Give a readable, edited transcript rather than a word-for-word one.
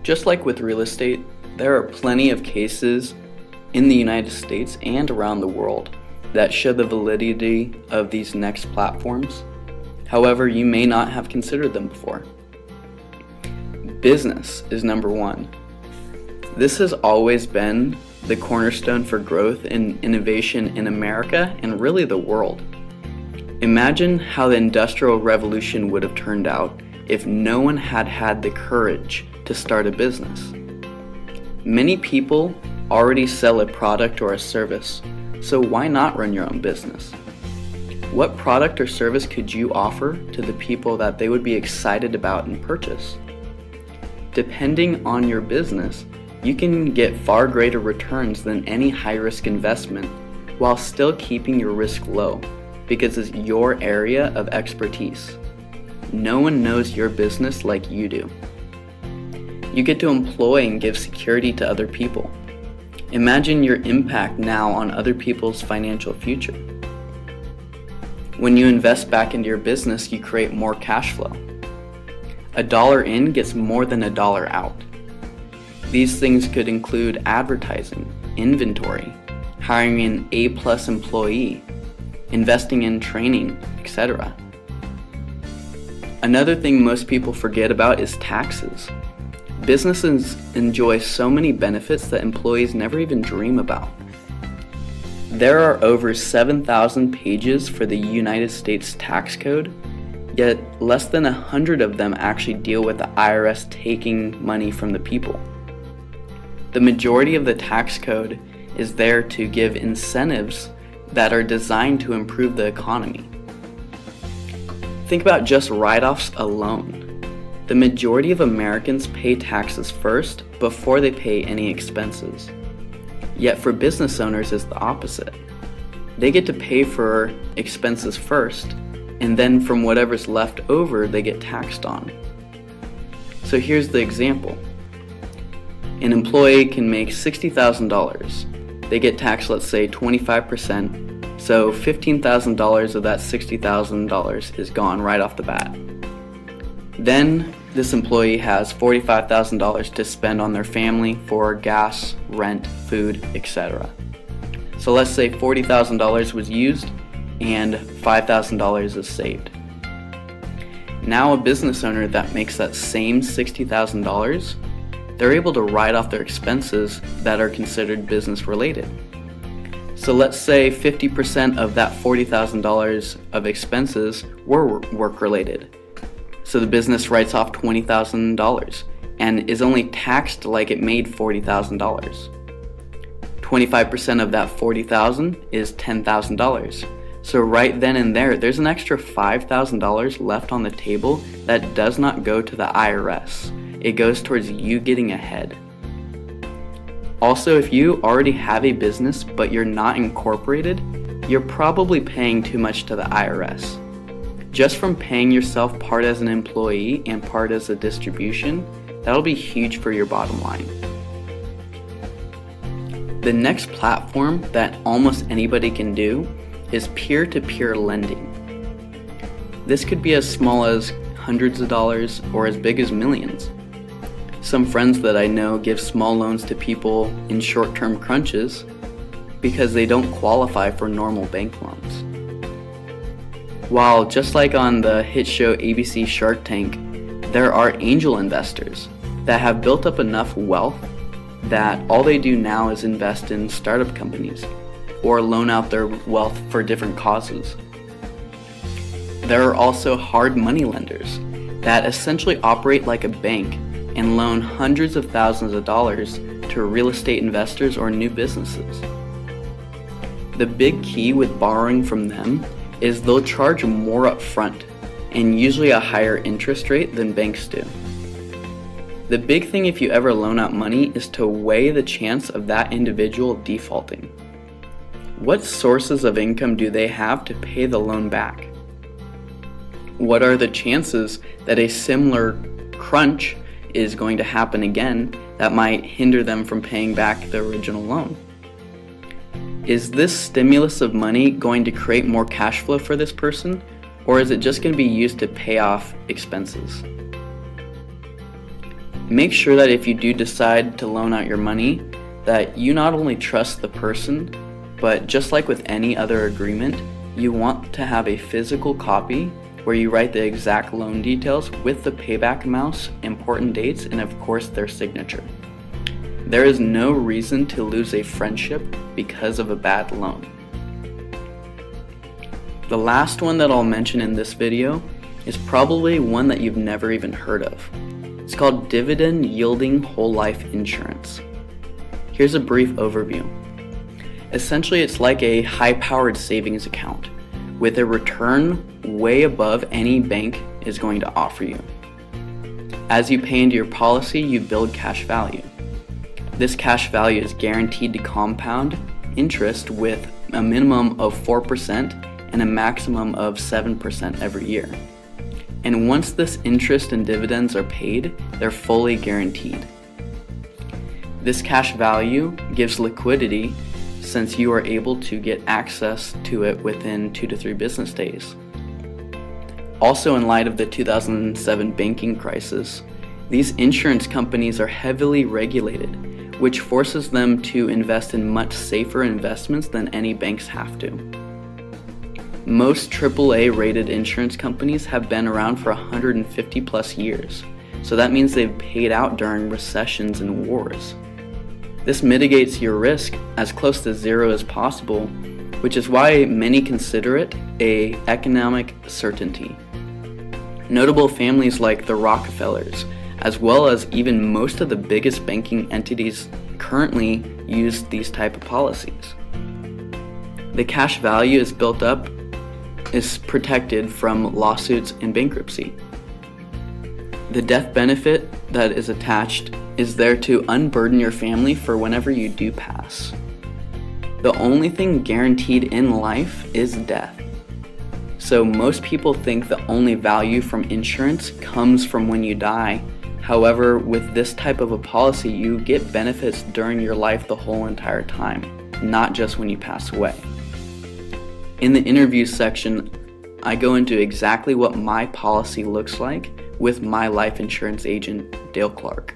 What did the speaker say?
Just like with real estate, there are plenty of cases in the United States and around the world that show the validity of these next platforms. However, you may not have considered them before. Business is number one. This has always been the cornerstone for growth and innovation in America and really the world. Imagine how the Industrial Revolution would have turned out if no one had had the courage to start a business. Many people already sell a product or a service, so why not run your own business? What product or service could you offer to the people that they would be excited about and purchase? Depending on your business, you can get far greater returns than any high-risk investment while still keeping your risk low because it's your area of expertise. No one knows your business like you do. You get to employ and give security to other people. Imagine your impact now on other people's financial future. When you invest back into your business, you create more cash flow. $1 in gets more than $1 out. These things could include advertising, inventory, hiring an A+ employee, investing in training, etc. Another thing most people forget about is taxes. Businesses enjoy so many benefits that employees never even dream about. There are over 7,000 pages for the United States tax code, yet less than 100 of them actually deal with the IRS taking money from the people. The majority of the tax code is there to give incentives that are designed to improve the economy. Think about just write-offs alone. The majority of Americans pay taxes first before they pay any expenses. Yet for business owners, it's the opposite. They get to pay for expenses first, and then from whatever's left over, they get taxed on. So here's the example. An employee can make $60,000. They get taxed, let's say, 25%, so $15,000 of that $60,000 is gone right off the bat. Then this employee has $45,000 to spend on their family for gas, rent, food, etc. So let's say $40,000 was used and $5,000 is saved. Now a business owner that makes that same $60,000, they're able to write off their expenses that are considered business related. So let's say 50% of that $40,000 of expenses were work related. So the business writes off $20,000 and is only taxed like it made $40,000. 25% of that $40,000 is $10,000. So right then and there, there's an extra $5,000 left on the table that does not go to the IRS. It goes towards you getting ahead. Also, if you already have a business but you're not incorporated, you're probably paying too much to the IRS. Just from paying yourself part as an employee and part as a distribution, that'll be huge for your bottom line. The next platform that almost anybody can do is peer-to-peer lending. This could be as small as hundreds of dollars or as big as millions. Some friends that I know give small loans to people in short-term crunches because they don't qualify for normal bank loans. While just like on the hit show ABC Shark Tank, there are angel investors that have built up enough wealth that all they do now is invest in startup companies or loan out their wealth for different causes. There are also hard money lenders that essentially operate like a bank and loan hundreds of thousands of dollars to real estate investors or new businesses. The big key with borrowing from them is they'll charge more up front and usually a higher interest rate than banks do. The big thing if you ever loan out money is to weigh the chance of that individual defaulting. What sources of income do they have to pay the loan back? What are the chances that a similar crunch is going to happen again that might hinder them from paying back the original loan? Is this stimulus of money going to create more cash flow for this person, or is it just going to be used to pay off expenses? Make sure that if you do decide to loan out your money, that you not only trust the person, but just like with any other agreement, you want to have a physical copy where you write the exact loan details with the payback amounts, important dates, and of course their signature. There is no reason to lose a friendship because of a bad loan. The last one that I'll mention in this video is probably one that you've never even heard of. It's called Dividend Yielding Whole Life Insurance. Here's a brief overview. Essentially, it's like a high-powered savings account with a return way above any bank is going to offer you. As you pay into your policy, you build cash value. This cash value is guaranteed to compound interest with a minimum of 4% and a maximum of 7% every year. And once this interest and dividends are paid, they're fully guaranteed. This cash value gives liquidity since you are able to get access to it within 2 to 3 business days. Also, in light of the 2007 banking crisis, these insurance companies are heavily regulated, which forces them to invest in much safer investments than any banks have to. Most AAA rated insurance companies have been around for 150 plus years, so that means they've paid out during recessions and wars. This mitigates your risk as close to zero as possible, which is why many consider it an economic certainty. Notable families like the Rockefellers, as well as even most of the biggest banking entities currently use these type of policies. The cash value is built up, is protected from lawsuits and bankruptcy. The death benefit that is attached is there to unburden your family for whenever you do pass. The only thing guaranteed in life is death. So most people think the only value from insurance comes from when you die. However, with this type of a policy, you get benefits during your life the whole entire time, not just when you pass away. In the interview section, I go into exactly what my policy looks like with my life insurance agent, Dale Clark.